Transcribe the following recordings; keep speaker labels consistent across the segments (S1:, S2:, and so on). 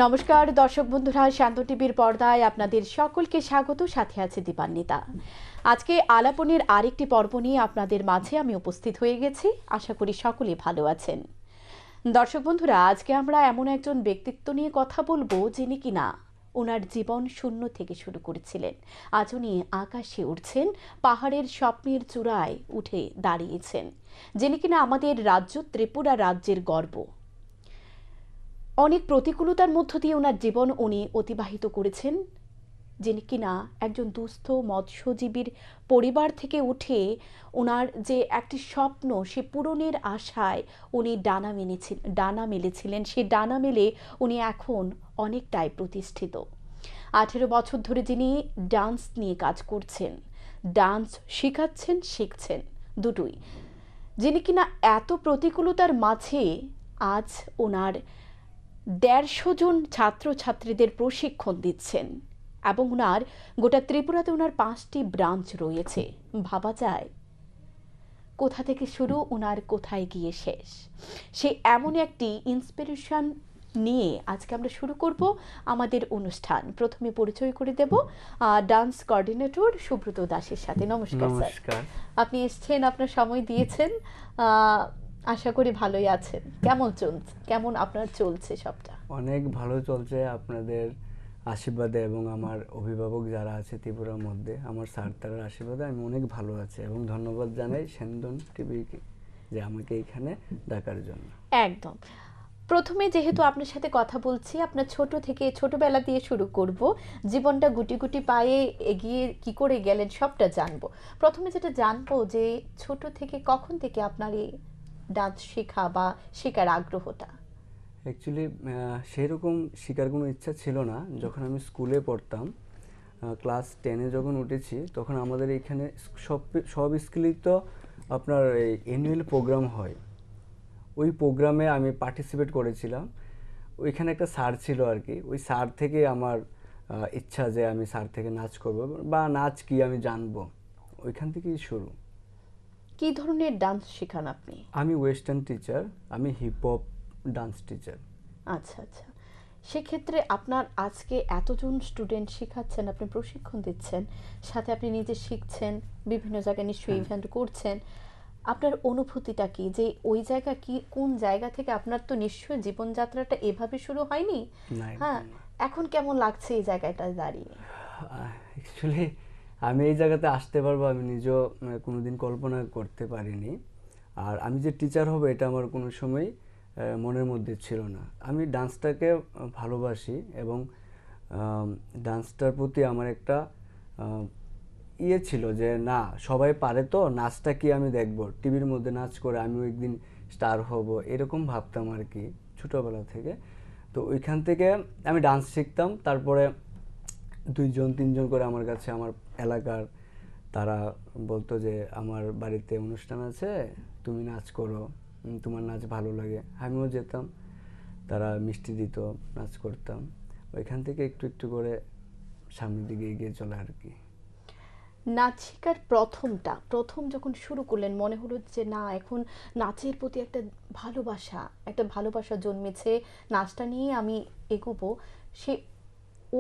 S1: নমস্কার দর্শক বন্ধুরা, শান্ত টিভির পর্দায় আপনাদের সকলকে স্বাগত। সাথে আছে দীপান্বিতা। আজকে আলাপনের আরেকটি পর্ব নিয়ে আপনাদের মাঝে আমি উপস্থিত হয়ে গেছি। আশা করি সকলে ভালো আছেন। দর্শক বন্ধুরা, আজকে আমরা এমন একজন ব্যক্তিত্ব নিয়ে কথা বলবো যিনি কিনা ওনার জীবন শূন্য থেকে শুরু করেছিলেন, আজ উনি আকাশে উঠছেন, পাহাড়ের স্বপ্নের চূড়ায় উঠে দাঁড়িয়েছেন, যিনি কিনা আমাদের রাজ্য ত্রিপুরা রাজ্যের গর্ব। অনেক প্রতিকূলতার মধ্য দিয়ে ওনার জীবন উনি অতিবাহিত করেছেন, যিনি কিনা একজন দুস্থ মৎস্যজীবীর পরিবার থেকে উঠে ওনার যে একটি স্বপ্ন সে পূরণের আশায় উনি ডানা মেলেছিলেন। সেই ডানা মেলে উনি এখন অনেকটাই প্রতিষ্ঠিত। 18 বছর ধরে যিনি ডান্স নিয়ে কাজ করছেন, ডান্স শেখাচ্ছেন, শিখছেন দুটোই, যিনি কিনা এত প্রতিকূলতার মাঝে আজ ওনার 150 জন ছাত্রছাত্রীদের প্রশিক্ষণ দিচ্ছেন এবং ওনার গোটা ত্রিপুরাতে ওনার 5টি ব্রাঞ্চ রয়েছে। ভাবা যায় কোথা থেকে শুরু, ওনার কোথায় গিয়ে শেষ। সে এমন একটি ইন্সপিরেশন নিয়ে আজকে আমরা শুরু করব আমাদের অনুষ্ঠান। প্রথমে পরিচয় করে দেব ডান্স কোঅর্ডিনেটর সুব্রত দাসের সাথে। নমস্কার স্যার, আপনি এসেছেন, আপনার সময় দিয়েছেন। আশা করি ভালোই আছেন। কেমন আপনার চলছে? সবটা
S2: অনেক ভালো চলছে আপনাদের আশীর্বাদে এবং আমার অভিভাবক যারা আছে ত্রিপুরার মধ্যে, আমার স্যার তার আশীর্বাদে আমি অনেক ভালো আছি এবং ধন্যবাদ জানাই সেন্দন টিভিকে যে আমাকে এখানে ডাকার জন্য।
S1: একদম। প্রথমে যেহেতু আপনার সাথে কথা বলছি, আপনার ছোটবেলা দিয়ে শুরু করব। জীবনটা গুটি গুটি পায়ে এগিয়ে কি করে গেলেন সবটা জানবো। প্রথমে যেটা জানবো যে ছোট থেকে কখন থেকে আপনার এই ডান্স শেখা বা শেখার আগ্রহটা?
S2: অ্যাকচুয়ালি সেরকম শেখার কোনো ইচ্ছা ছিল না। যখন আমি স্কুলে পড়তাম, ক্লাস 10-এ যখন উঠেছি, তখন আমাদের এখানে সব স্কুলেই তো আপনার এই অ্যানুয়াল প্রোগ্রাম হয়। ওই প্রোগ্রামে আমি পার্টিসিপেট করেছিলাম। ওইখানে একটা স্যার ছিল আর কি, ওই স্যার থেকে আমার ইচ্ছা যে আমি স্যার থেকে নাচ করব বা নাচ কি আমি জানবো, ওইখান থেকেই শুরু।
S1: কি ধরনের ডান্স শেখান আপনি?
S2: আমি ওয়েস্টার্ন টিচার, আমি হিপ হপ ডান্স টিচার।
S1: আচ্ছা আচ্ছা। সেক্ষেত্রে আপনার আজকে এতজন স্টুডেন্ট শেখাচ্ছেন, আপনি প্রশিক্ষণ দিচ্ছেন, সাথে আপনি নিজে শিখছেন, বিভিন্ন জায়গায় নিশ্চয়ই ইভেন্ট করছেন। আপনার অনুভূতিটা কি, যে ওই জায়গা কি, কোন জায়গা থেকে? আপনার তো নিশ্চয়ই জীবনযাত্রাটা এভাবে শুরু হয়নি। হ্যাঁ, এখন কেমন লাগছে এই জায়গাটায় দাঁড়িয়ে?
S2: অ্যাকচুয়ালি আমি এই জায়গাতে আসতে পারবো আমি নিজেও কোনোদিন কল্পনা করতে পারিনি। আর আমি যে টিচার হব এটা আমার কোনো সময় মনের মধ্যে ছিল না। আমি ডান্সটাকে ভালোবাসি এবং ডান্সটার প্রতি আমার একটা ছিল যে না, সবাই পারে তো, নাচটা কি আমি দেখবো, টিভির মধ্যে নাচ করে আমিও একদিন স্টার হব, এরকম ভাবতাম আর কি ছোটোবেলা থেকে। তো ওইখান থেকে আমি ডান্স শিখতাম। তারপরে 2-3 জন করে আমার কাছে, আমার এলাকার, তারা বলতো যে আমার বাড়িতে অনুষ্ঠান আছে, তুমি নাচ করো, তোমার নাচ ভালো লাগে। আমিও যেতাম, তারা মিষ্টি দিত, নাচ করতাম। ওইখান থেকে একটু একটু করে সামনের দিকে এগিয়ে চলে আর কি।
S1: নাচ শেখার প্রথম যখন শুরু করলেন, মনে হলো যে না, এখন নাচের প্রতি একটা ভালোবাসা জন্মেছে, নাচটা নিয়ে আমি এগোবো। সে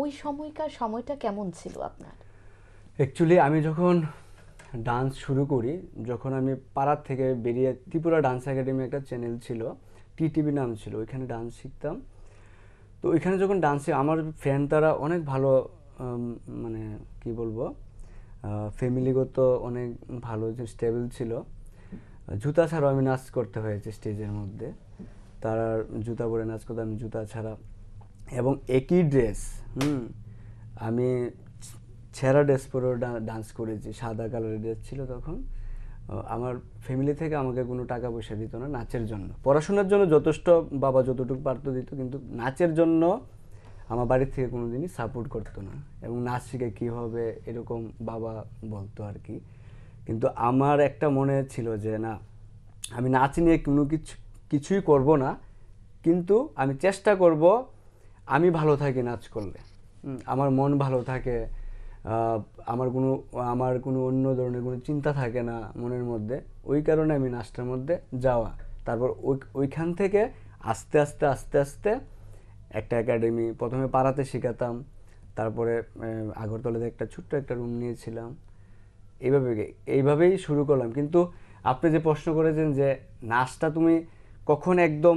S1: ওই সময়টা কেমন ছিল আপনার?
S2: অ্যাকচুয়ালি আমি যখন ডান্স শুরু করি, যখন আমি পাড়ার থেকে বেরিয়ে, ত্রিপুরা ডান্স একাডেমি একটা চ্যানেল ছিল, টিটিভি নাম ছিল, ওইখানে ডান্স শিখতাম। তো ওইখানে যখন ডান্সে আমার ফ্রেন্ড তারা অনেক ভালো, মানে কি বলবো, ফ্যামিলিগত অনেক ভালো, যে স্টেবল ছিল। জুতা ছাড়াও আমি নাচ করতে হয়েছে স্টেজের মধ্যে। তারা জুতা পরে নাচ করতে, আমি জুতা ছাড়া, এবং একই ড্রেস, আমি ছেঁড়া ড্রেস পরেও ডান্স করেছি। সাদা কালারের ড্রেস ছিল তখন। আমার ফ্যামিলি থেকে আমাকে কোনো টাকা পয়সা দিত না নাচের জন্য। পড়াশোনার জন্য যথেষ্ট, বাবা যতটুকু পারতো দিত, কিন্তু নাচের জন্য আমার বাড়ির থেকে কোনো দিনই সাপোর্ট করতো না। এবং নাচ শিখে কী হবে এরকম বাবা বলতো আর কি। কিন্তু আমার একটা মনে ছিল যে না, আমি নাচ নিয়ে কোনো কিছুই করব না, কিন্তু আমি চেষ্টা করব আমি ভালো থাকি নাচ করলে, আমার মন ভালো থাকে, আমার কোনো অন্য ধরনের কোনো চিন্তা থাকে না মনের মধ্যে। ওই কারণে আমি নাচটার মধ্যে যাওয়া। তারপর ওইখান থেকে আস্তে আস্তে আস্তে আস্তে একটা একাডেমি প্রথমে পাড়াতে শেখাতাম, তারপরে আগরতলাতে একটা ছোট্ট একটা রুম নিয়েছিলাম। এইভাবেই শুরু করলাম। কিন্তু আপনি যে প্রশ্ন করেছেন যে নাচটা তুমি কখন একদম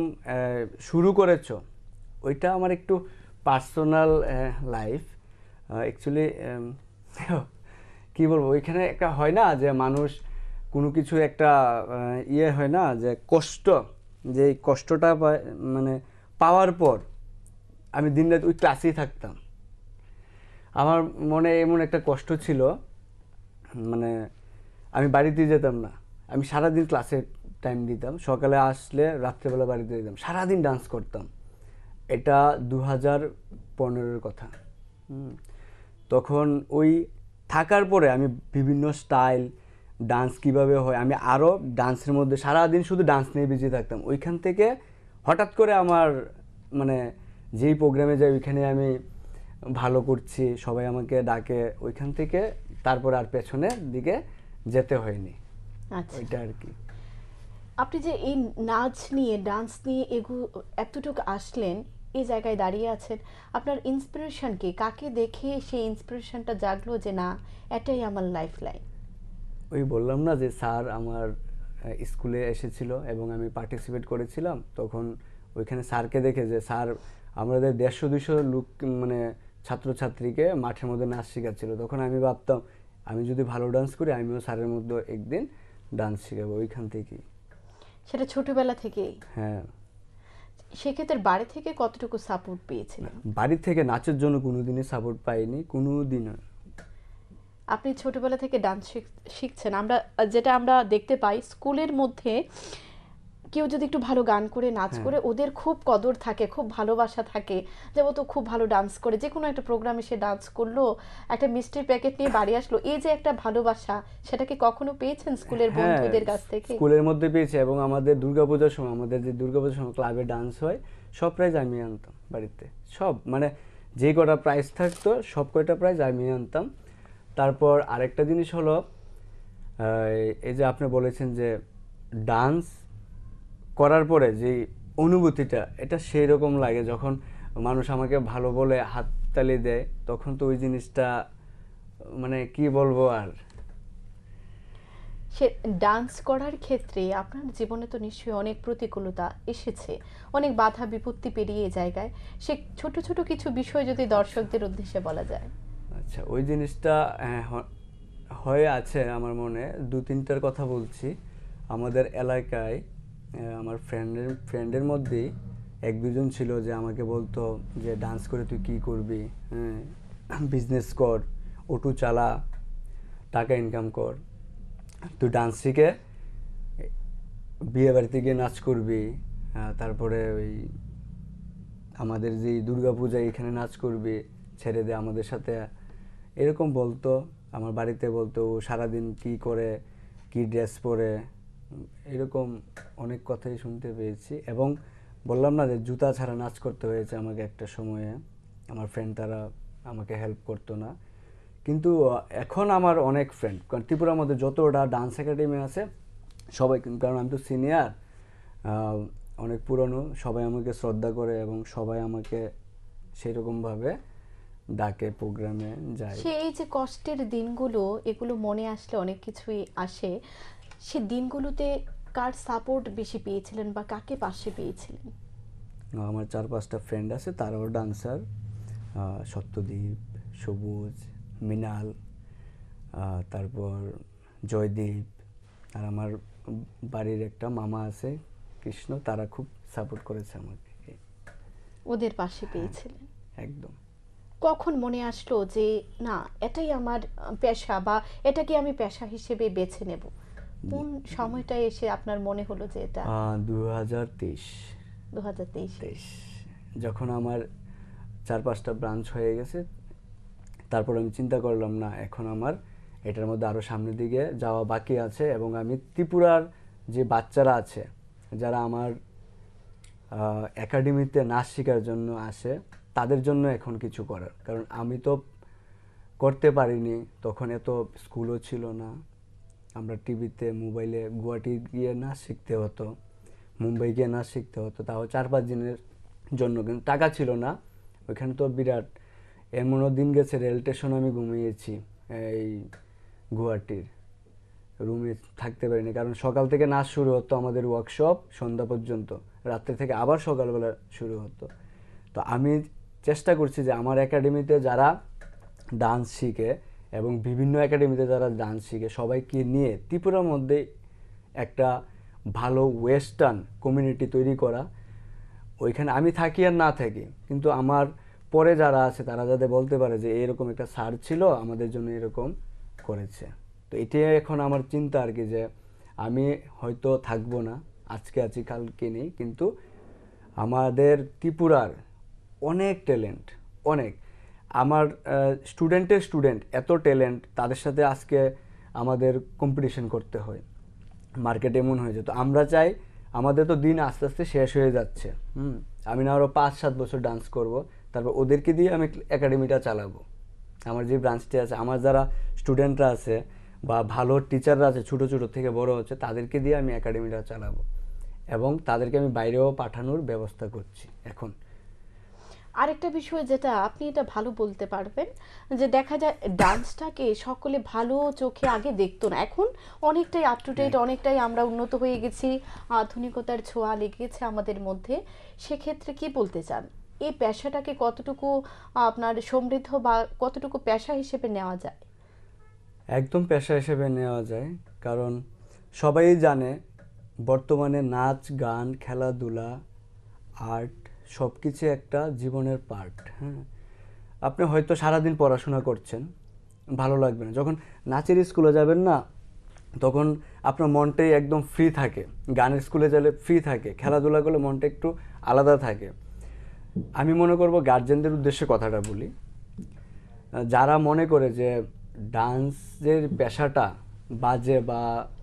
S2: শুরু করেছো, ওইটা আমার একটু পার্সোনাল লাইফ অ্যাকচুয়ালি। কী বলবো, ওইখানে একটা হয় না যে মানুষ কোনো কিছু একটা ইয়ে হয় না যে কষ্ট, যে এই কষ্টটা মানে পাওয়ার পর আমি দিনরাত ওই ক্লাসেই থাকতাম। আমার মনে এমন একটা কষ্ট ছিল, মানে আমি বাড়িতে যেতাম না, আমি সারাদিন ক্লাসে টাইম দিতাম, সকালে আসলে রাত্রেবেলা বাড়িতে যেতাম, সারাদিন ডান্স করতাম। এটা 2015-এর কথা। তখন ওই থাকার পরে আমি বিভিন্ন স্টাইল ডান্স কিভাবে হয়, আমি আরও ডান্সের মধ্যে সারাদিন শুধু ডান্স নিয়ে বিজি থাকতাম। ওইখান থেকে হঠাৎ করে আমার মানে যেই প্রোগ্রামে যাই ওইখানে আমি ভালো করছি, সবাই আমাকে ডাকে, ওইখান থেকে তারপরে আর পেছনের দিকে যেতে হয়নি।
S1: আচ্ছা,
S2: ওইটা আর কি।
S1: আপনি যে এই নাচ নিয়ে ডান্স নিয়ে এতটুকু আসলেন, এই জায়গায় দাঁড়িয়ে আছেন, আপনার ইন্সপিরেশন কি? কাকে দেখে সেই ইন্সপিরেশনটা জাগলো যে না, এটাই আমার লাইফ লাইন?
S2: ওই বললাম না যে স্যার আমার স্কুলে এসেছিল এবং আমি পার্টিসিপেট করেছিলাম, তখন ওইখানে স্যারকে দেখে, যে স্যার আমাদের 150-200 লোক মানে ছাত্রছাত্রীকে মাঠের মধ্যে নাচ শেখাচ্ছিল, তখন আমি ভাবতাম আমি যদি ভালো ডান্স করি আমিও স্যারের মধ্যে একদিন ডান্স শেখাবো। ওইখান থেকেই।
S1: সেটা ছোটবেলা থেকেই?
S2: হ্যাঁ।
S1: সেক্ষেত্রে বাড়ি থেকে কতটুকু সাপোর্ট পেয়েছিলেন?
S2: বাড়ি থেকে নাচের জন্য কোনোদিনই সাপোর্ট পাইনি, কোনোদিনও।
S1: আপনি ছোটবেলা থেকে ডান্স শিখছেন, যেটা আমরা দেখতে পাই স্কুলের মধ্যে কেউ যদি একটু ভালো গান করে নাচ করে, ওদের খুব কদর থাকে, খুব ভালোবাসা থাকে, যে ও তো খুব ভালো ডান্স করে, যে কোনো একটা প্রোগ্রামে সে ডান্স করলো, একটা মিষ্টির প্যাকেট নিয়ে বাড়ি আসলো, এই যে একটা ভালোবাসা, সেটা কি কখনো পেয়েছেন স্কুলের বন্ধুদের কাছ থেকে?
S2: স্কুলের মধ্যে পেয়েছি, এবং আমাদের দুর্গাপূজার সময়, আমাদের যে দুর্গাপূজার সময় ক্লাবে ডান্স হয়, সব প্রাইজ আমি আনতাম বাড়িতে। সব মানে যে কটা প্রাইজ থাকতো সব কয়টা প্রাইজ আমি আনতাম। তারপর আরেকটা জিনিস হলো, এই যে আপনি বলেছেন যে ডান্স করার পরে যে অনুভূতিটা, এটা সেই রকম লাগে যখন মানুষ আমাকে ভালো বলে হাততালি দেয়, তখন তো ওই জিনিসটা মানে কি বলবো আর।
S1: সে ডান্স করার ক্ষেত্রে আপনার জীবনে তো নিশ্চয়ই অনেক প্রতিকূলতা এসেছে, অনেক বাধা বিপত্তি পেরিয়ে এই জায়গায়, সে ছোট ছোট কিছু বিষয় যদি দর্শকদের উদ্দেশ্যে বলা যায়।
S2: আচ্ছা, ওই জিনিসটা হয়ে আছে আমার মনে। 2-3টার কথা বলছি। আমাদের এলাকায় আমার ফ্রেন্ডের মধ্যেই 1-2 জন ছিল যে আমাকে বলতো যে ডান্স করে তুই কী করবি, হ্যাঁ বিজনেস কর, অটো চালা, টাকা ইনকাম কর, তুই ডান্স শিখে বিয়ে বাড়িতে গিয়ে নাচ করবি, তারপরে ওই আমাদের যে দুর্গা পূজায় এখানে নাচ করবি, ছেড়ে দে আমাদের সাথে, এরকম বলতো। আমার বাড়িতে বলতো ও সারাদিন কী করে, কী ড্রেস পরে, এরকম অনেক কথাই শুনতে পেয়েছি। এবং বললাম না যে জুতা ছাড়া নাচ করতে হয়েছে আমাকে একটা সময়ে। আমার ফ্রেন্ড তারা আমাকে হেল্প করতো না, কিন্তু এখন আমার অনেক ফ্রেন্ড, কারণ ত্রিপুরার মধ্যে যতটা ডান্স একাডেমি আছে সবাই, কারণ আমি তো সিনিয়র, অনেক পুরনো, সবাই আমাকে শ্রদ্ধা করে এবং সবাই আমাকে সেরকমভাবে ডাকে, প্রোগ্রামে যায়।
S1: সে এই যে কষ্টের দিনগুলো, এগুলো মনে আসলে অনেক কিছুই আসে, সে দিনগুলোতে কার সাপোর্ট বেশি পেয়েছিলেন বা কাকে পাশে পেয়েছিলেন?
S2: আমার 4-5টা ফ্রেন্ড আছে, তারাও ডান্সার, সত্যদীপ, সবুজ, মৃণাল, তারপর জয়দীপ, আর আমার বাড়ির একটা মামা আছে কৃষ্ণ, তারা খুব সাপোর্ট করেছে আমাকে।
S1: ওদের পাশে পেয়েছিলেন?
S2: একদম।
S1: কখন মনে আসলো যে না, এটাই আমার পেশা, বা এটাকে আমি পেশা হিসেবে বেছে নেব? কোন সময়টায় এসে আপনার মনে হলো যে এটা?
S2: 2023।
S1: 2023।
S2: যখন আমার 4-5টা ব্রাঞ্চ হয়ে গেছে, তারপর আমি চিন্তা করলাম না, এখন আমার এটার মধ্যে আরও সামনের দিকে যাওয়া বাকি আছে, এবং আমি ত্রিপুরার যে বাচ্চারা আছে যারা আমার একাডেমিতে নাচ শেখার জন্য আসে, তাদের জন্য এখন কিছু করার, কারণ আমি তো করতে পারিনি, তখন এত স্কুলও ছিল না, আমরা টিভিতে মোবাইলে গুয়াহাটি গিয়ে নাচ শিখতে হতো, মুম্বাই গিয়ে নাচ শিখতে হতো, তাও 4-5 দিনের জন্য, কিন্তু টাকা ছিল না। ওইখানে তো বিরাট এমনও দিন গেছে রেল স্টেশনে আমি ঘুমিয়েছি, এই গুয়াহাটির রুমে থাকতে পারিনি, কারণ সকাল থেকে নাচ শুরু হতো আমাদের ওয়ার্কশপ সন্ধ্যা পর্যন্ত, রাত্রে থেকে আবার সকালবেলা শুরু হতো। তো আমি চেষ্টা করছি যে আমার একাডেমিতে যারা ডান্স শিখে এবং বিভিন্ন একাডেমিতে যারা ডান্স শিখে সবাইকে নিয়ে ত্রিপুরার মধ্যে একটা ভালো ওয়েস্টার্ন কমিউনিটি তৈরি করা। ওইখানে আমি থাকি আর না থাকি, কিন্তু আমার পরে যারা আছে তারা যাতে বলতে পারে যে এরকম একটা স্যার ছিল আমাদের জন্য এরকম করেছে। তো এটাই এখন আমার চিন্তা আর কি, যে আমি হয়তো থাকবো না, আজকে আছি কালকে নেই, কিন্তু আমাদের ত্রিপুরার অনেক ট্যালেন্ট, অনেক আমার স্টুডেন্ট এত ট্যালেন্ট, তাদের সাথে আজকে আমাদের কম্পিটিশন করতে হয়, মার্কেট এমন হয়ে যেত। আমরা চাই, আমাদের তো দিন আস্তে আস্তে শেষ হয়ে যাচ্ছে, আমি না আরও 5-7 বছর ডান্স করব, তারপর ওদেরকে দিয়ে আমি একাডেমিটা চালাবো। আমার যে ব্রাঞ্চটি আছে, আমার যারা স্টুডেন্টরা আছে বা ভালো টিচাররা আছে, ছোটো ছোটো থেকে বড় হচ্ছে, তাদেরকে দিয়ে আমি একাডেমিটা চালাবো এবং তাদেরকে আমি বাইরেও পাঠানোর ব্যবস্থা করছি এখন।
S1: আরেকটা বিষয় যেটা আপনি এটা ভালো বলতে পারবেন, যে দেখা যায় ডান্সটাকে সকলে ভালো চোখে আগে দেখতো না, এখন অনেকটাই আপ টু ডেট, অনেকটাই আমরা উন্নত হয়ে গেছি, আধুনিকতার ছোঁয়া লেগেছে আমাদের মধ্যে। সেক্ষেত্রে কি বলতে চান, এই পেশাটাকে কতটুকু আপনার সমৃদ্ধ বা কতটুকু পেশা হিসেবে নেওয়া যায়?
S2: একদম পেশা হিসেবে নেওয়া যায়, কারণ সবাই জানে বর্তমানে নাচ গান খেলাধুলা আর্ট সব কিছু একটা জীবনের পার্ট। হ্যাঁ, আপনি হয়তো সারাদিন পড়াশোনা করছেন, ভালো লাগবে না, যখন নাচের স্কুলে যাবেন না, তখন আপনার মনটাই একদম ফ্রি থাকে, গানের স্কুলে গেলে ফ্রি থাকে, খেলাধুলা করলে মনটা একটু আলাদা থাকে। আমি মনে করব গার্জেনদের উদ্দেশ্যে কথাটা বলি, যারা মনে করে যে ডান্সের পেশাটা বাজে বা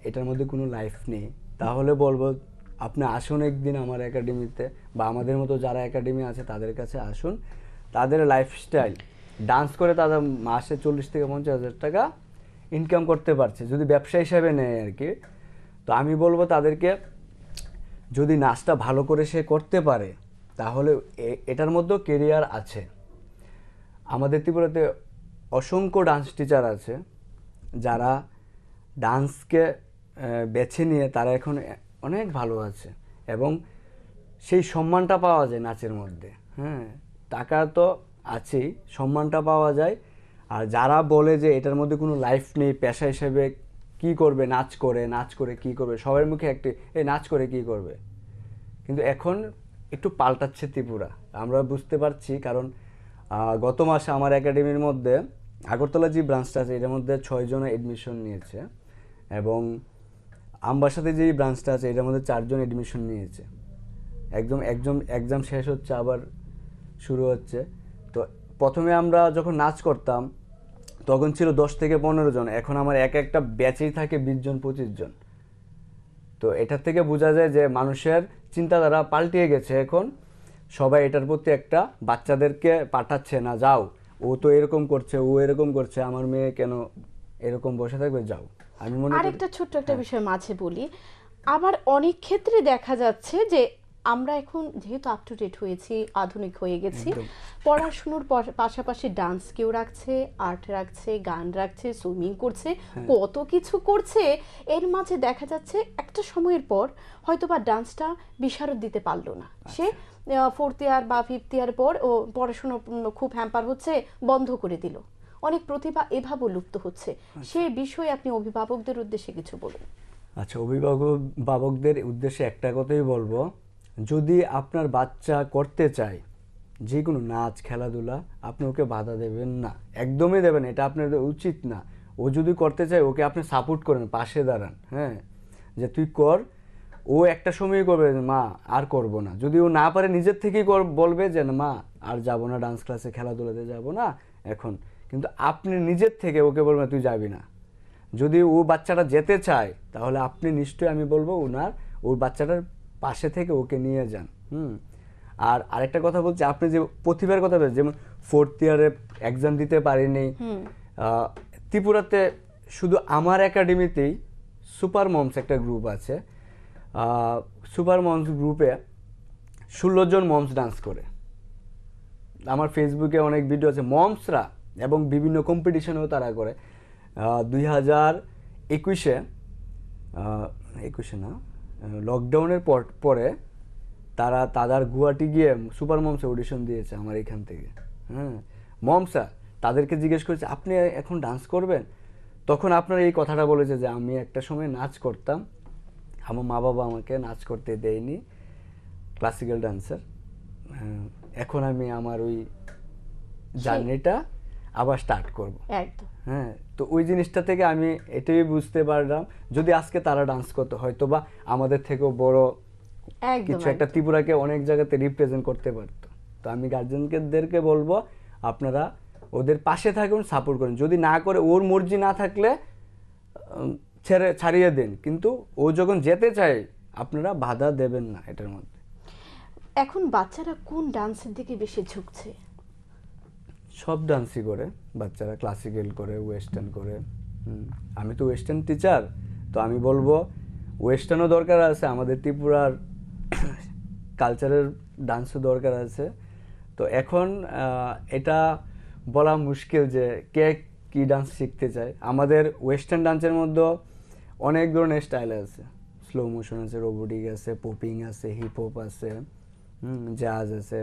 S2: এটার মধ্যে কোনো লাইফ নেই, তাহলে বলবো আপনি আসুন একদিন আমার একাডেমিতে, বা আমাদের মতো যারা একাডেমি আছে তাদের কাছে আসুন। তাদের লাইফস্টাইল ডান্স করে তারা মাসে 40,000-50,000 টাকা ইনকাম করতে পারছে, যদি ব্যবসা হিসাবে নেয় আর কি। তো আমি বলবো তাদেরকে, যদি নাচটা ভালো করে সে করতে পারে তাহলে এটার মধ্যেও কেরিয়ার আছে। আমাদের ত্রিপুরাতে অসংখ্য ডান্স টিচার আছে যারা ডান্সকে বেছে নিয়ে তারা এখন অনেক ভালো আছে, এবং সেই সম্মানটা পাওয়া যায় নাচের মধ্যে। হ্যাঁ, টাকা তো আছেই, সম্মানটা পাওয়া যায়। আর যারা বলে যে এটার মধ্যে কোনো লাইফ নেই, পেশা হিসেবে কি করবে, নাচ করে কি করবে, সবার মুখে একটি এই নাচ করে কি করবে, কিন্তু এখন একটু পাল্টাচ্ছে ত্রিপুরা, আমরা বুঝতে পারছি। কারণ গত মাসে আমার একাডেমির মধ্যে আগরতলা যে ব্রাঞ্চটা আছে এটার মধ্যে 6 জন এডমিশন নিয়েছে, এবং আমবাসাতে যে ব্রাঞ্চটা আছে এটার মধ্যে 4 জন এডমিশন নিয়েছে। একদম এক্সাম শেষ হচ্ছে, আবার শুরু হচ্ছে। তো প্রথমে আমরা যখন নাচ করতাম তখন ছিল 10 থেকে 15 জন, এখন আমার একটা ব্যাচেই থাকে 20 জন 25 জন। তো এটার থেকে বোঝা যায় যে মানুষের চিন্তাধারা পাল্টিয়ে গেছে। এখন সবাই এটার প্রতি একটা, বাচ্চাদেরকে পাঠাচ্ছে না, যাও ও তো এরকম করছে, ও এরকম করছে, আমার মেয়ে কেন এরকম বসে থাকবে, যাও। আমি মনে করি
S1: আরেকটা ছোট্ট একটা বিষয় মাঝে বলি, আবার অনেক ক্ষেত্রে দেখা যাচ্ছে যে আমরা এখন যেহেতু আপ টু ডেট হয়েছি, আধুনিক হয়ে গেছি, পড়াশুনোর পাশাপাশি ডান্স কেউ রাখছে, আর্ট রাখছে, গান রাখছে, সুইমিং করছে, কত কিছু করছে। এর মাঝে দেখা যাচ্ছে একটা সময়ের পর হয়তো বা ডান্সটা বিশারদ দিতে পারলো না, সে 4th ইয়ার বা 5th ইয়ার পর ও পড়াশুনো খুব হ্যাম্পার হচ্ছে, বন্ধ করে দিল। অনেক প্রতিভা এভাবে লুপ্ত হচ্ছে। সে বিষয়ে আপনি অভিভাবকদের উদ্দেশ্যে কিছু বলুন।
S2: আচ্ছা, অভিভাবকদের উদ্দেশ্যে একটা কথাই বলবো, যদি আপনার বাচ্চা করতে চায় যে কোনো নাচ খেলাধুলা, আপনি ওকে বাধা দেবেন না, একদমই দেবেন, এটা আপনার উচিত না। ও যদি করতে চায় ওকে আপনি সাপোর্ট করেন, পাশে দাঁড়ান। হ্যাঁ, যে তুই কর, ও একটা সময় করবে মা আর করব না, যদি ও না পারে নিজের থেকেই বলবে যে না মা আর যাব না ডান্স ক্লাসে, খেলাধুলাতে যাব না এখন, কিন্তু আপনি নিজের থেকে ওকে বলবেন তুই যাবি না। যদি ও বাচ্চাটা যেতে চায় তাহলে আপনি নিশ্চয়ই, আমি বলবো ওর বাচ্চাটার পাশে থেকে ওকে নিয়ে যান। আর আরেকটা কথা বলছি, আপনি যে প্রতিভার কথা বলছেন, যেমন 4th ইয়ারে এক্সাম দিতে পারিনি, ত্রিপুরাতে শুধু আমার একাডেমিতেই সুপার মমস একটা গ্রুপ আছে, সুপার মমস গ্রুপে 16 জন মমস ডান্স করে। আমার ফেসবুকে অনেক ভিডিও আছে মমসরা, এবং বিভিন্ন কম্পিটিশনেও তারা করে। 2021-এ না, লকডাউনের পরে তারা তাদের গুয়াহাটি গিয়ে সুপার মমসে অডিশন দিয়েছে আমার এখান থেকে। হ্যাঁ, মমসা তাদেরকে জিজ্ঞেস করেছে আপনি এখন ডান্স করবেন? তখন আপনারা এই কথাটা বলেছে যে আমি একটা সময় নাচ করতাম, আমার মা বাবা আমাকে নাচ করতে দেয়নি, ক্লাসিক্যাল ডান্সার, এখন আমি আমার ওই জার্নিটা আবার স্টার্ট করব।
S1: একদম।
S2: হ্যাঁ, তো ওই জিনিসটা থেকে আমি এটাই বুঝতে পারলাম যদি আজকে তারা ডান্স করতে হয়তো বা আমাদের থেকেও বড়
S1: একদম
S2: কিছু একটা ত্রিপুরাকে অনেক জায়গাতে রিপ্রেজেন্ট করতে পারতো। তো আমি গার্জেনদেরকে বলবো আপনারা ওদের পাশে থাকুন, সাপোর্ট করুন। যদি না করে, ওর মর্জি না থাকলে ছাড়িয়ে দেন, কিন্তু ও যখন যেতে চায় আপনারা বাধা দেবেন না এটার মধ্যে।
S1: এখন বাচ্চারা কোন ডান্সের দিকে বেশি ঝুঁকছে?
S2: সব ডান্সই করে বাচ্চারা, ক্লাসিক্যাল করে, ওয়েস্টার্ন করে। আমি তো ওয়েস্টার্ন টিচার, তো আমি বলবো ওয়েস্টার্নও দরকার আছে, আমাদের ত্রিপুরার কালচারের ডান্সও দরকার আছে। তো এখন এটা বলা মুশকিল যে কে কী ডান্স শিখতে চায়। আমাদের ওয়েস্টার্ন ডান্সের মধ্যে অনেক ধরনের স্টাইল আছে, স্লো মোশন আছে, রোবোটিক আছে, পপিং আছে, হিপ হপ আছে, জাজ আছে,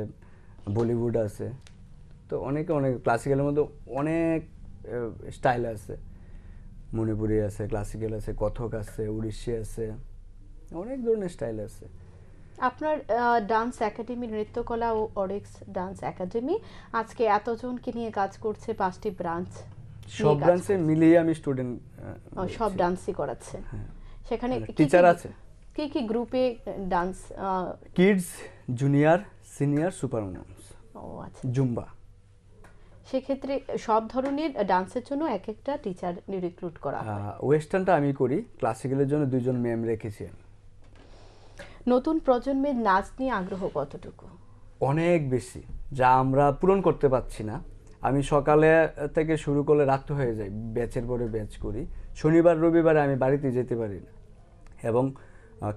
S2: বলিউড আছে। তো অনেক ক্লাসিক্যালের মধ্যে অনেক স্টাইল আছে, মণিপুরি আছে, ক্লাসিক্যাল আছে, কথক আছে, উড়িষ্যি আছে, অনেক ধরনের স্টাইল আছে।
S1: আপনার ডান্স একাডেমি, নৃত্যকলা ও অরেক্স ডান্স একাডেমি আজকে এতজনকে নিয়ে কাজ করছে, 5টি ব্রাঞ্চ,
S2: সব ব্রাঞ্চে মিলিয়ে আমি স্টুডেন্ট
S1: সব ডান্সই করাচ্ছে। সেখানে
S2: টিচার আছে।
S1: কি কি গ্রুপে dance?
S2: Kids, junior, senior, super moms,
S1: ও আচ্ছা।
S2: জুম্বা।
S1: সেক্ষেত্রে সব ধরনের ডান্সের জন্য এক একটা টিচার রিক্রুট করা হয়।
S2: ওয়েস্টার্নটা আমি করি, ক্লাসিক্যালের জন্য 2 জন ম্যাম রেখেছি আমি।
S1: নতুন প্রজন্মের নাচ নিয়ে আগ্রহ কতটুকু?
S2: অনেক বেশি, যা আমরা পূরণ করতে পারছি না। আমি সকালে থেকে শুরু করলে রাত হয়ে যায়, ব্যাচের পরে ব্যাচ করি। শনিবার রবিবারে আমি বাড়িতে যেতে পারি না, এবং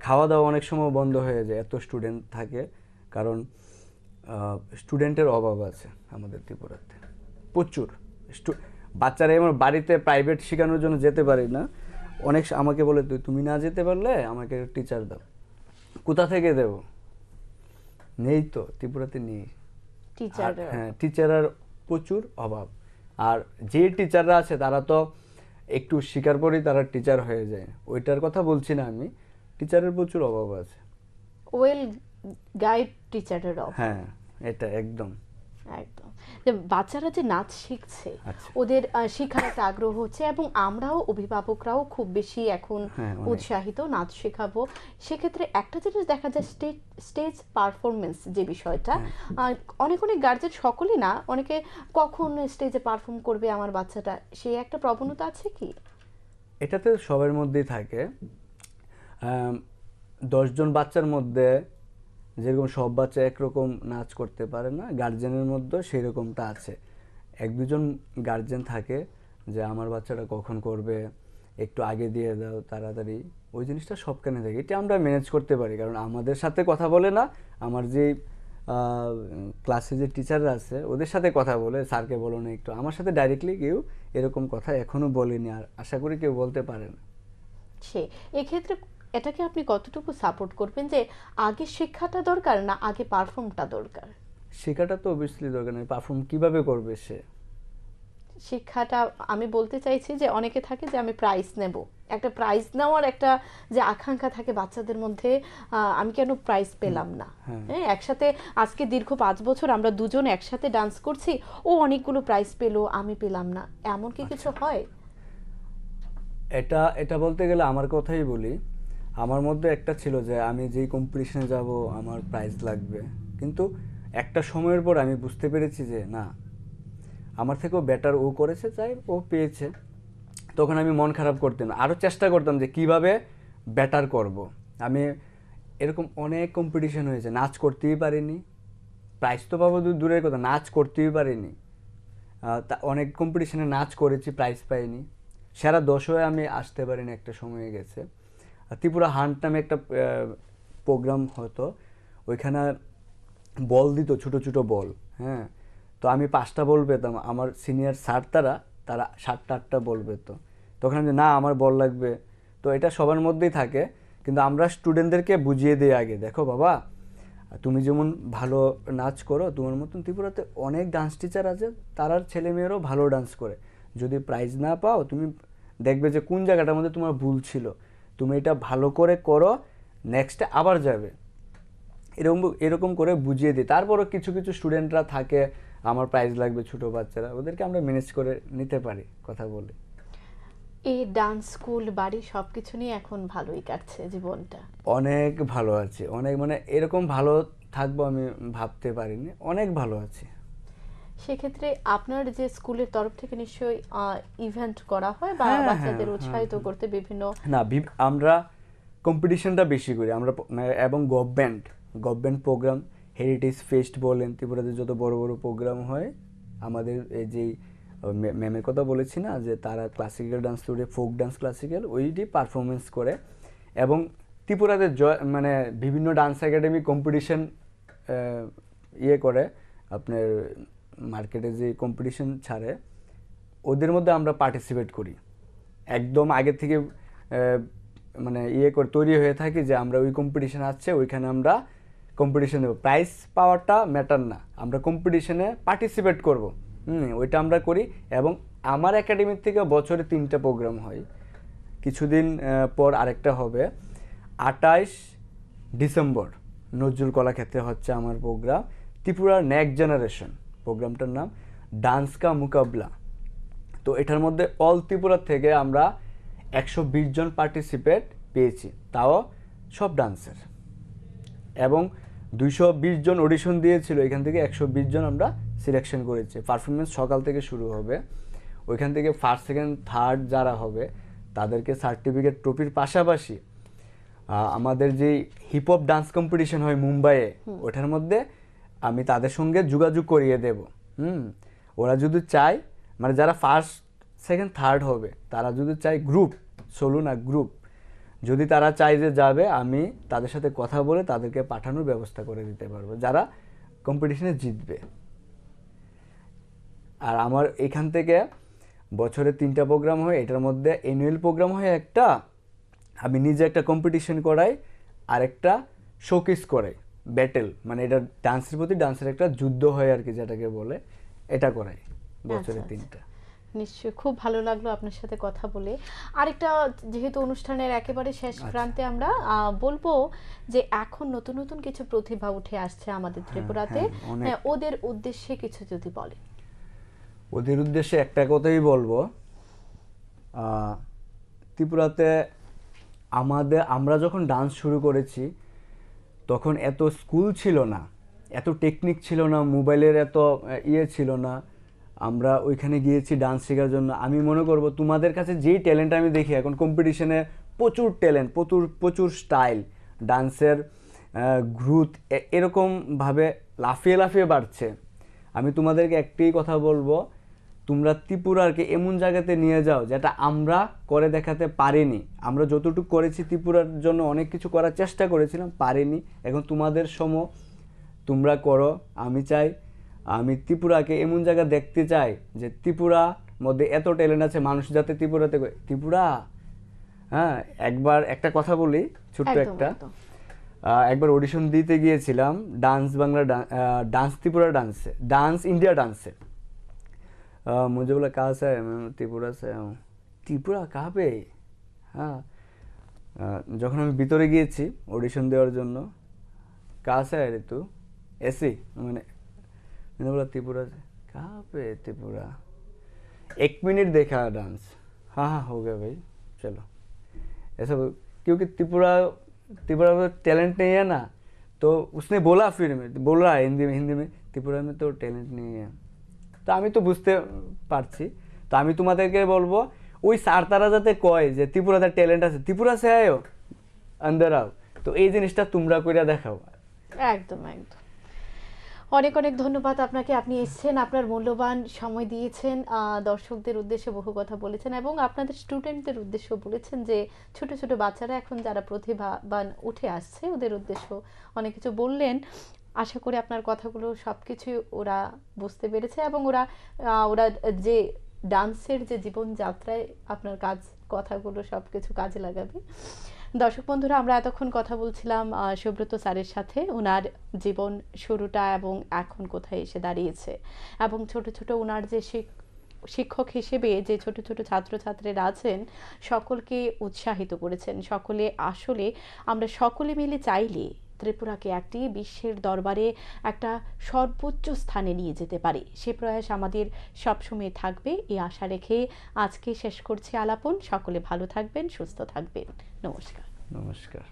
S2: খাওয়া দাওয়া অনেক সময় বন্ধ হয়ে যায়, এত স্টুডেন্ট থাকে। কারণ স্টুডেন্টের অভাব আছে আমাদের ত্রিপুরাতে প্রচুর। বাচ্চারা আমার বাড়িতে প্রাইভেট শেখানোর জন্য যেতে পারি না, অনেক আমাকে বলে তুমি না যেতে পারলে আমাকে টিচার দাও। কোথা থেকে দেব? নেই তো, ত্রিপুরাতে নেই
S1: টিচার।
S2: হ্যাঁ, টিচারের প্রচুর অভাব। আর যে টিচাররা আছে তারা তো একটু শিকার করেই তারা টিচার হয়ে যায়, ওইটার কথা বলছি না আমি। টিচারের প্রচুর অভাব আছে,
S1: ওয়েল গাইড টিচারের অভাব।
S2: হ্যাঁ, এটা একদম
S1: একদম। যে বাচ্চারা যে নাচ শিখছে, ওদের শেখার একটা আগ্রহ হচ্ছে, এবং আমরাও অভিভাবকরাও খুব বেশি এখন উৎসাহিত নাচ শেখাবো। সেক্ষেত্রে একটা জিনিস দেখা যায়, স্টেজ পারফরমেন্স যে বিষয়টা, অনেক গার্জেন, সকলে না, অনেকে কখন স্টেজে পারফর্ম করবে আমার বাচ্চাটা, সেই একটা প্রবণতা আছে কি?
S2: এটাতে সবার মধ্যেই থাকে। 10 জন বাচ্চার মধ্যে যেরকম সব বাচ্চা একরকম নাচ করতে পারে না, গার্জেনের মধ্যে সেই রকমটা আছে। 1-2 জন গার্জেন থাকে যে আমার বাচ্চাটা কখন করবে, একটু আগে দিয়ে দাও তাড়াতাড়ি, ওই জিনিসটা সবখানে থাকে। এটা আমরা ম্যানেজ করতে পারি, কারণ আমাদের সাথে কথা বলে না, আমার যে ক্লাসে যে টিচাররা আছে ওদের সাথে কথা বলে, স্যারকে বলো না একটু, আমার সাথে ডাইরেক্টলি কেউ এরকম কথা এখনো বলেনি, আর আশা করি কেউ বলতে পারে না।
S1: এক্ষেত্রে এটাকে আপনি কতটুকু সাপোর্ট করবেন যে আগে শিক্ষাটা দরকার না আগে পারফর্মটা দরকার?
S2: শেখাটা তো অবভিয়াসলি দরকার নেই, পারফর্ম কিভাবে করবে সে?
S1: শিক্ষাটা আমি বলতে চাইছি যে অনেকে থাকে যে আমি প্রাইজ নেব, একটা প্রাইজ নেওয়ার একটা যে আকাঙ্ক্ষা থাকে বাচ্চাদের মধ্যে, আমি কেন প্রাইজ পেলাম না। হ্যাঁ, একসাথে আজকে দীর্ঘ 5 বছর আমরা দুজন একসাথে ডান্স করছি, ও অনেকগুলো প্রাইজ পেলো, আমি পেলাম না, এমন কি কিছু হয়?
S2: এটা বলতে গেলে আমার কথাই বলি, আমার মধ্যে একটা ছিল যে আমি যেই কম্পিটিশনে যাব আমার প্রাইজ লাগবে, কিন্তু একটা সময়ের পর আমি বুঝতে পেরেছি যে না, আমার থেকেও বেটার ও করেছে, তাই ও পেয়েছে। তখন আমি মন খারাপ করতাম না, আরও চেষ্টা করতাম যে কিভাবে বেটার করব। আমি এরকম অনেক কম্পিটিশন হয়েছে, নাচ করতেই পারিনি, প্রাইজ তো পাবো দূরের কথা, নাচ করতেই পারিনি। অনেক কম্পিটিশনে নাচ করেছি, প্রাইজ পাইনি, সেরা 10 হয়ে আমি আসতে পারিনি, একটা সময় গেছে। ত্রিপুরা হান্ট নামে একটা প্রোগ্রাম হতো, ওইখানে বল দিত, ছোট ছোট বল। হ্যাঁ, তো আমি 5টা বল পেতাম, আমার সিনিয়র স্যার তারা তারা 7টা 8টা বল পেত। তখন আমি না আমার বল লাগবে। তো এটা সবার মধ্যেই থাকে, কিন্তু আমরা স্টুডেন্টদেরকে বুঝিয়ে দিই আগে, দেখো বাবা তুমি যেমন ভালো নাচ করো, তোমার মতন ত্রিপুরাতে অনেক ডান্স টিচার আছে, তারার ছেলে মেয়েরাও ভালো ডান্স করে। যদি প্রাইজ না পাও, তুমি দেখবে যে কোন জায়গাটার মধ্যে তোমার ভুল ছিল, তুমি এটা ভালো করে করো, নেক্সটে আবার যাবে। এরকম এরকম করে বুঝিয়ে দিই। তারপরও কিছু কিছু স্টুডেন্টরা থাকে আমার প্রাইজ লাগবে, ছোট বাচ্চারা, ওদেরকে আমরা ম্যানেজ করে নিতে পারি কথা বলে।
S1: এই ডান্স স্কুল, বাড়ি সবকিছু নিয়ে এখন ভালোই কাটছে জীবনটা?
S2: অনেক ভালো আছি, অনেক, মানে এরকম ভালো থাকবো আমি ভাবতে পারিনি, অনেক ভালো আছি।
S1: সেক্ষেত্রে আপনার যে স্কুলের তরফ থেকে নিশ্চয়ই ইভেন্ট করা হয় বা
S2: হ্যাঁ,
S1: বাচ্চাদের
S2: হ্যাঁ,
S1: উৎসাহিত করতে বিভিন্ন।
S2: না আমরা কম্পিটিশনটা বেশি করি আমরা, এবং গভর্নমেন্ট প্রোগ্রাম, হেরিটেজ ফেস্ট বলেন, ত্রিপুরাতে যত বড় বড় প্রোগ্রাম হয়, আমাদের এই যে ম্যামের কথা বলেছি না যে তারা ক্লাসিক্যাল ডান্স করে, ফোক ডান্স, ক্লাসিক্যাল ওইটি পারফরমেন্স করে। এবং ত্রিপুরাতে মানে বিভিন্ন ডান্স একাডেমি কম্পিটিশন ইয়ে করে, আপনার মার্কেটে যে কম্পিটিশন ছাড়ে, ওদের মধ্যে আমরা পার্টিসিপেট করি। একদম আগে থেকে মানে ইয়ে করে তৈরি হয়ে থাকি যে আমরা ওই কম্পিটিশন আছে, ওইখানে আমরা কম্পিটিশন দেবো। প্রাইজ পাওয়াটা ম্যাটার না, আমরা কম্পিটিশনে পার্টিসিপেট করব, ওইটা আমরা করি। এবং আমার একাডেমির থেকে বছরে 3টা প্রোগ্রাম হয়, কিছুদিন পর আরেকটা হবে। 28 ডিসেম্বর নজরুল কলাক্ষেত্রে হচ্ছে আমার প্রোগ্রাম, ত্রিপুরার নেক্সট জেনারেশন, প্রোগ্রামটার নাম ডান্স কা মুকাবলা। তো এটার মধ্যে অল ত্রিপুরা থেকে আমরা 120 জন পার্টিসিপেট পেয়েছি, তাও সব ডান্সের। এবং 220 জন অডিশন দিয়েছিল, এখান থেকে 120 জন আমরা সিলেকশন করেছি। পারফরমেন্স সকাল থেকে শুরু হবে, ওইখান থেকে ফার্স্ট সেকেন্ড থার্ড যারা হবে তাদেরকে সার্টিফিকেট ট্রফির পাশাপাশি আমাদের যেই হিপহপ ডান্স কম্পিটিশন হয় মুম্বাইয়ে, ওটার মধ্যে আমি তাদের সঙ্গে যোগাযোগ করিয়ে দেব। ওরা যদি চায়, মানে যারা ফার্স্ট সেকেন্ড থার্ড হবে, তারা যদি চায় গ্রুপ, সোলো না গ্রুপ, যদি তারা চায় যে যাবে, আমি তাদের সাথে কথা বলে তাদেরকে পাঠানোর ব্যবস্থা করে দিতে পারবো, যারা কম্পিটিশনে জিতবে। আর আমার এখান থেকে বছরে 3টা প্রোগ্রাম হয়, এটার মধ্যে অ্যানুয়াল প্রোগ্রাম হয় একটা, আমি নিজে একটা কম্পিটিশন করাই, আর একটা শোকেস করাই, ব্যাটেল, মানে এটা ডান্সের প্রতি ডান্সের একটা যুদ্ধ হয় আর কি, যেটাকে বলে, এটা করাই বছরে 3টা।
S1: নিশ্চয়ই খুব ভালো লাগলো আপনার সাথে কথা বলে। আরেকটা, যেহেতু অনুষ্ঠানের একেবারে শেষ প্রান্তে আমরা বলবো যে এখন নতুন নতুন কিছু প্রতিভা উঠে আসছে আমাদের ত্রিপুরাতে, ওদের উদ্দেশ্যে কিছু যদি বলেন।
S2: ওদের উদ্দেশ্যে একটা কথাই বলবো, ত্রিপুরাতে আমরা যখন ডান্স শুরু করেছি তখন এত স্কুল ছিল না, এত টেকনিক ছিল না, মোবাইলের এত ইয়ে ছিল না। আমরা ওইখানে গিয়েছি ডান্স শেখার জন্য। আমি মনে করব তোমাদের কাছে যেই ট্যালেন্ট আমি দেখি এখন কম্পিটিশনে, প্রচুর ট্যালেন্ট, প্রচুর স্টাইল, ডান্সের গ্রোথ এরকমভাবে লাফিয়ে লাফিয়ে বাড়ছে। আমি তোমাদেরকে একটাই কথা বলবো, তোমরা ত্রিপুরাকে এমন জায়গাতে নিয়ে যাও যেটা আমরা করে দেখাতে পারিনি। আমরা যতটুকু করেছি ত্রিপুরার জন্য অনেক কিছু করার চেষ্টা করেছিলাম, পারিনি। এখন তোমাদের সময়, তোমরা করো। আমি চাই, আমি ত্রিপুরাকে এমন জায়গা দেখতে চাই যে ত্রিপুরা মধ্যে এত ট্যালেন্ট আছে, মানুষ যাতে ত্রিপুরাতে ত্রিপুরা। হ্যাঁ, একবার একটা কথা বলি, ছোট্ট একটা, একবার অডিশন দিতে গিয়েছিলাম dance Bangla, dance Tripura dance India dance से। मुझे बोला कहाँ से है, मैं त्रिपुरा से हूँ। त्रिपुरा कहाँ पे? হ্যাঁ, যখন আমি ভিতরে গিয়েছি অডিশন দেওয়ার জন্য, कहाँ से है रे तू? ऐसे मैंने बोला त्रिपुरा से। कहाँ पे त्रिपुरा? 1 मिनट देखा डांस, हाँ हाँ हो गया भाई, चलो। ऐसा क्योंकि त्रिपुरा में टैलेंट नहीं है ना, तो उसने बोला, फिर में बोल रहा है हिंदी में त्रिपुरा में तो टैलेंट नहीं है। তো আমি তো বুঝতে পারছি। তো আমি তোমাদেরকে বলবো, ওই স্যার তারা যাতে কয় যে ত্রিপুরাতে ট্যালেন্ট আছে, ত্রিপুরা সে আয়ো আন্দার আও, তো এই জিনিসটা তোমরা কইরা দেখাও।
S1: একদম একদম। অনেক অনেক ধন্যবাদ আপনাকে, আপনি এসেছেন, আপনার মূল্যবান সময় দিয়েছেন, দর্শকদের উদ্দেশ্যে বহু কথা বলেছেন এবং আপনাদের স্টুডেন্টদের উদ্দেশ্যে বলেছেন যে ছোট ছোট বাচ্চারা এখন যারা প্রতিভাবান উঠে আসছে ওদের উদ্দেশ্য অনেক কিছু বললেন। আশা করি আপনার কথাগুলো সবকিছু ওরা বুঝতে পেরেছে এবং ওরা ওরা যে ডান্সের যে জীবনযাত্রায় আপনার কথাগুলো সবকিছু কাজে লাগাবে। দর্শক বন্ধুরা, আমরা এতক্ষণ কথা বলছিলাম সুব্রত স্যারের সাথে, ওনার জীবন শুরুটা এবং এখন কোথায় এসে দাঁড়িয়েছে, এবং ছোট ছোট ওনার যে শিক্ষক হিসেবে যে ছোট ছোট ছাত্রছাত্রীরা আছেন সকলকে উৎসাহিত করেছেন। সকলে আসলে আমরা সকলে মিলে চাইলে ত্রিপুরাকে একটি বিশ্বের দরবারে একটা সর্বোচ্চ স্থানে নিয়ে যেতে পারে, সে প্রয়াস আমাদের সবসময় থাকবে এই আশা রেখে আজকে শেষ করছি আলাপন। সকলে ভালো থাকবেন, সুস্থ থাকবেন। নমস্কার।
S2: নমস্কার।